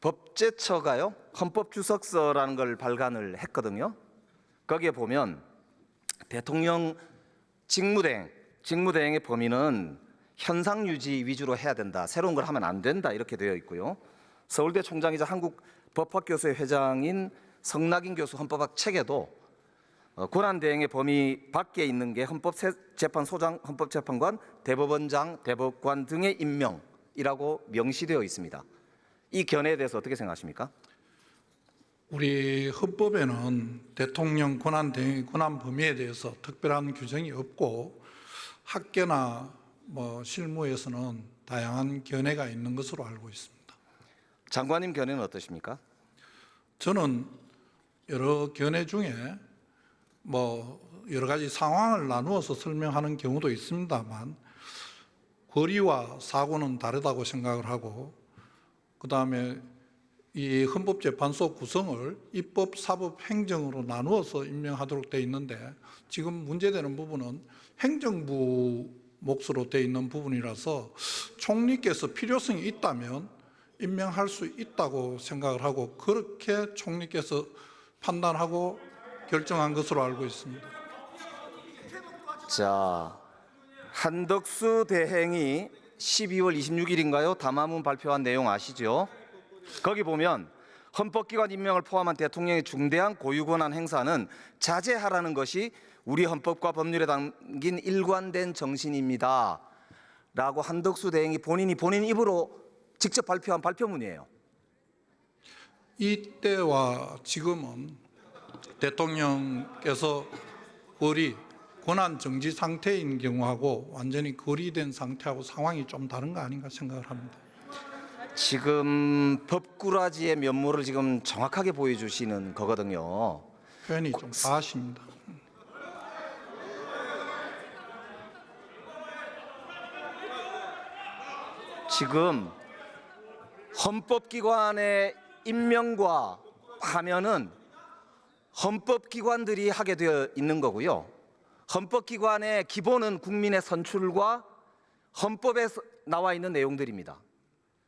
법제처가요, 헌법주석서라는 걸 발간을 했거든요. 거기에 보면 대통령 직무대행의 범위는 현상 유지 위주로 해야 된다, 새로운 걸 하면 안 된다, 이렇게 되어 있고요. 서울대 총장이자 한국 법학교수회 회장인 성낙인 교수 헌법학 책에도 권한대행의 범위 밖에 있는 게 헌법재판소장, 헌법재판관, 대법원장, 대법관 등의 임명이라고 명시되어 있습니다. 이 견해에 대해서 어떻게 생각하십니까? 우리 헌법에는 대통령 권한대행의 권한 범위에 대해서 특별한 규정이 없고 학계나 실무에서는 다양한 견해가 있는 것으로 알고 있습니다. 장관님 견해는 어떠십니까? 저는 여러 견해 중에 여러 가지 상황을 나누어서 설명하는 경우도 있습니다만 권리와 사고는 다르다고 생각을 하고, 그다음에 이 헌법재판소 구성을 입법, 사법, 행정으로 나누어서 임명하도록 되어 있는데 지금 문제되는 부분은 행정부 몫으로 되어 있는 부분이라서 총리께서 필요성이 있다면 임명할 수 있다고 생각을 하고 그렇게 총리께서 판단하고 결정한 것으로 알고 있습니다. 자, 한덕수 대행이 12월 26일인가요? 담화문 발표한 내용 아시죠? 거기 보면 헌법기관 임명을 포함한 대통령의 중대한 고유권한 행사는 자제하라는 것이 우리 헌법과 법률에 담긴 일관된 정신입니다 라고 한덕수 대행이 본인 입으로 직접 발표한 발표문이에요. 이때와 지금은 대통령께서 권한 정지 상태인 경우하고 완전히 거리된 상태하고 상황이 좀 다른 거 아닌가 생각을 합니다. 지금 법꾸라지의 면모를 지금 정확하게 보여주시는 거거든요. 표현이 좀 과하십니다. 지금 헌법기관의 임명과 하면은 헌법기관들이 하게 되어 있는 거고요. 헌법기관의 기본은 국민의 선출과 헌법에 나와 있는 내용들입니다.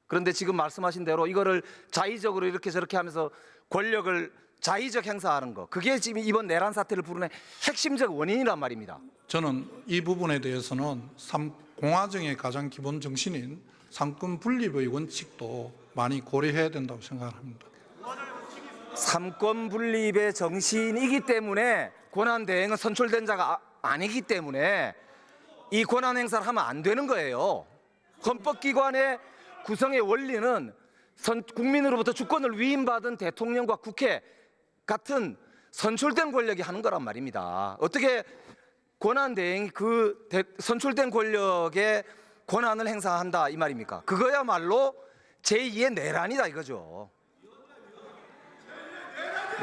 그런데 지금 말씀하신 대로 이거를 자의적으로 이렇게 저렇게 하면서 권력을 자의적 행사하는 거, 그게 지금 이번 내란 사태를 부르는 핵심적 원인이란 말입니다. 저는 이 부분에 대해서는 공화정의 가장 기본 정신인 삼권 분립의 원칙도 많이 고려해야 된다고 생각을 합니다. 삼권 분립의 정신이기 때문에 권한 대행은 선출된 자가 아니기 때문에 이 권한 행사를 하면 안 되는 거예요. 헌법기관의 구성의 원리는 국민으로부터 주권을 위임받은 대통령과 국회 같은 선출된 권력이 하는 거란 말입니다. 어떻게 권한 대행이 그 선출된 권력의 권한을 행사한다 이 말입니까? 그거야말로 제2의 내란이다 이거죠.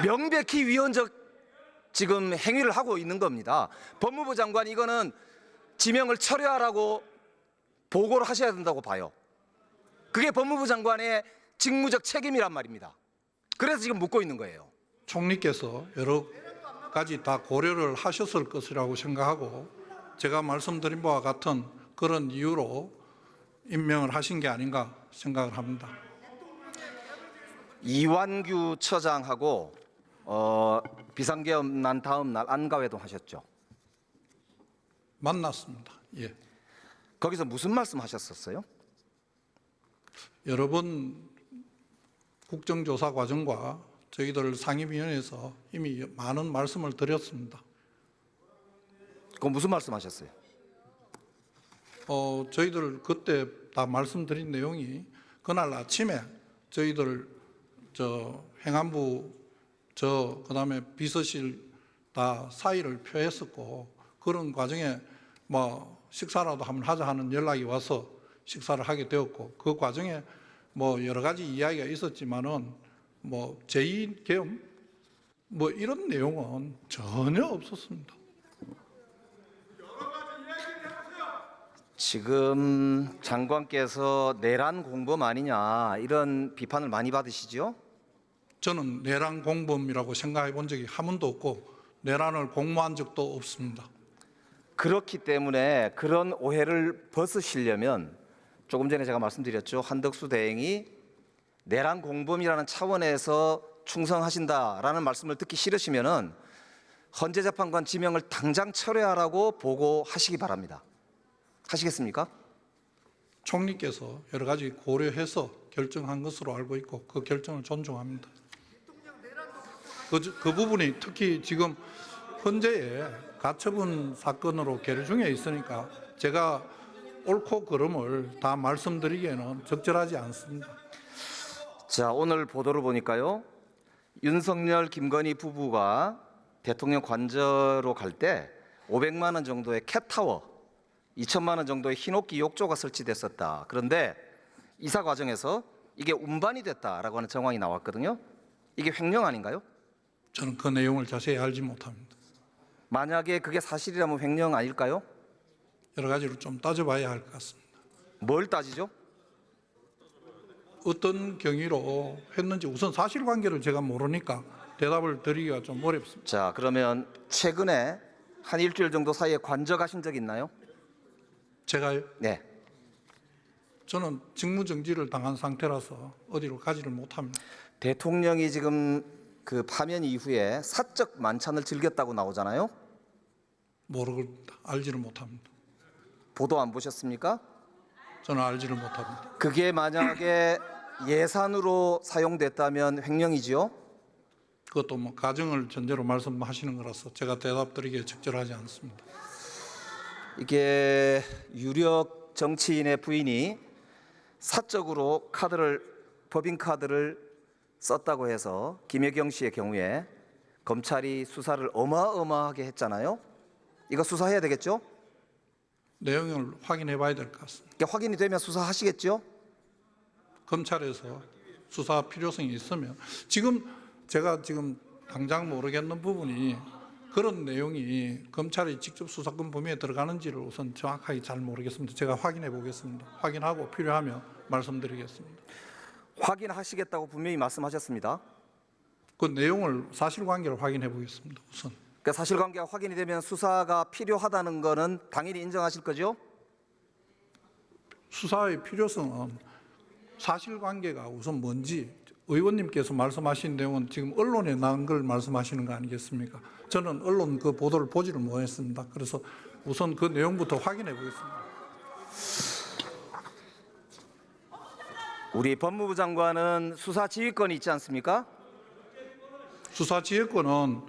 명백히 위헌적 지금 행위를 하고 있는 겁니다. 법무부 장관이 이거는 지명을 철회하라고 보고를 하셔야 된다고 봐요. 그게 법무부 장관의 직무적 책임이란 말입니다. 그래서 지금 묻고 있는 거예요. 총리께서 여러 가지 다 고려를 하셨을 것이라고 생각하고 제가 말씀드린 바와 같은 그런 이유로 임명을 하신 게 아닌가 생각을 합니다. 이완규 처장하고 비상계엄 난 다음 날 안가회동 하셨죠? 만났습니다. 예. 거기서 무슨 말씀 하셨었어요? 여러 번 국정조사 과정과 저희들 상임위원회에서 이미 많은 말씀을 드렸습니다. 그건 무슨 말씀 하셨어요? 저희들 그때 다 말씀드린 내용이 그날 아침에 저희들 행안부 그다음에 비서실 다 사의를 표했었고 그런 과정에 식사라도 한번 하자 하는 연락이 와서 식사를 하게 되었고 그 과정에 여러 가지 이야기가 있었지만은 제2계엄 이런 내용은 전혀 없었습니다. 지금 장관께서 내란 공범 아니냐 이런 비판을 많이 받으시죠? 저는 내란 공범이라고 생각해 본 적이 한 번도 없고 내란을 공모한 적도 없습니다. 그렇기 때문에 그런 오해를 벗으시려면 조금 전에 제가 말씀드렸죠. 한덕수 대행이 내란 공범이라는 차원에서 충성하신다라는 말씀을 듣기 싫으시면은 헌재재판관 지명을 당장 철회하라고 보고하시기 바랍니다. 하시겠습니까? 총리께서 여러 가지 고려해서 결정한 것으로 알고 있고 그 결정을 존중합니다. 그 부분이 특히 지금 헌재에 가처분 사건으로 계류 중에 있으니까 제가 옳고 그름을 다 말씀드리기에는 적절하지 않습니다. 자, 오늘 보도를 보니까요. 윤석열, 김건희 부부가 대통령 관저로 갈 때 500만 원 정도의 캣타워, 2천만 원 정도의 흰옥기 욕조가 설치됐었다. 그런데 이사 과정에서 이게 운반이 됐다라고 하는 정황이 나왔거든요. 이게 횡령 아닌가요? 저는 그 내용을 자세히 알지 못합니다. 만약에 그게 사실이라면 횡령 아닐까요? 여러 가지로 좀 따져봐야 할 것 같습니다. 뭘 따지죠? 어떤 경위로 했는지 우선 사실관계를 제가 모르니까 대답을 드리기가 좀 어렵습니다. 자, 그러면 최근에 한 일주일 정도 사이에 관저 가신 적 있나요? 제가요? 네. 저는 직무정지를 당한 상태라서 어디로 가지를 못합니다. 대통령이 지금 그 파면 이후에 사적 만찬을 즐겼다고 나오잖아요. 모르겠다. 알지를 못합니다. 보도 안 보셨습니까? 저는 알지를 못합니다. 그게 만약에 예산으로 사용됐다면 횡령이지요? 그것도 뭐 가정을 전제로 말씀하시는 거라서 제가 대답드리기에 적절하지 않습니다. 이게 유력 정치인의 부인이 사적으로 법인카드를 썼다고 해서 김혜경 씨의 경우에 검찰이 수사를 어마어마하게 했잖아요. 이거 수사해야 되겠죠? 내용을 확인해 봐야 될 것 같습니다. 이게 확인이 되면 수사하시겠죠? 검찰에서 수사 필요성이 있으면 제가 지금 당장 모르겠는 부분이 그런 내용이 검찰이 직접 수사권 범위에 들어가는지를 우선 정확하게 잘 모르겠습니다. 제가 확인해 보겠습니다. 확인하고 필요하면 말씀드리겠습니다. 확인하시겠다고 분명히 말씀하셨습니다. 그 내용을 사실관계를 확인해 보겠습니다. 우선 그러니까 사실관계가 확인이 되면 수사가 필요하다는 거는 당연히 인정하실 거죠? 수사의 필요성은 사실관계가 우선 뭔지 의원님께서 말씀하신 내용은 지금 언론에 나온 걸 말씀하시는 거 아니겠습니까? 저는 언론 그 보도를 보지를 못했습니다. 그래서 우선 그 내용부터 확인해 보겠습니다. 우리 법무부 장관은 수사 지휘권이 있지 않습니까? 수사 지휘권은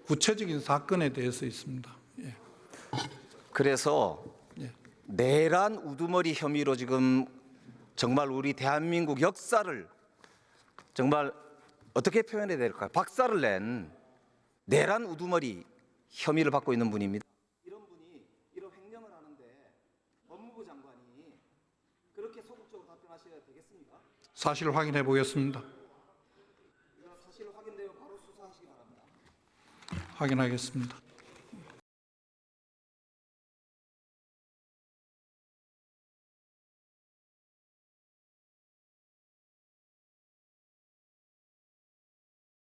구체적인 사건에 대해서 있습니다. 예. 그래서 예. 내란 우두머리 혐의로 지금 정말 우리 대한민국 역사를 정말 어떻게 표현해야 될까요? 박살을 낸 내란 우두머리 혐의를 받고 있는 분입니다. 이런 분이 이런 횡령을 하는데 법무부 장관이 그렇게 소극적으로 답변하셔야 되겠습니까? 사실 확인해 보겠습니다. 사실 확인되면 바로 수사하시기 바랍니다. 확인하겠습니다.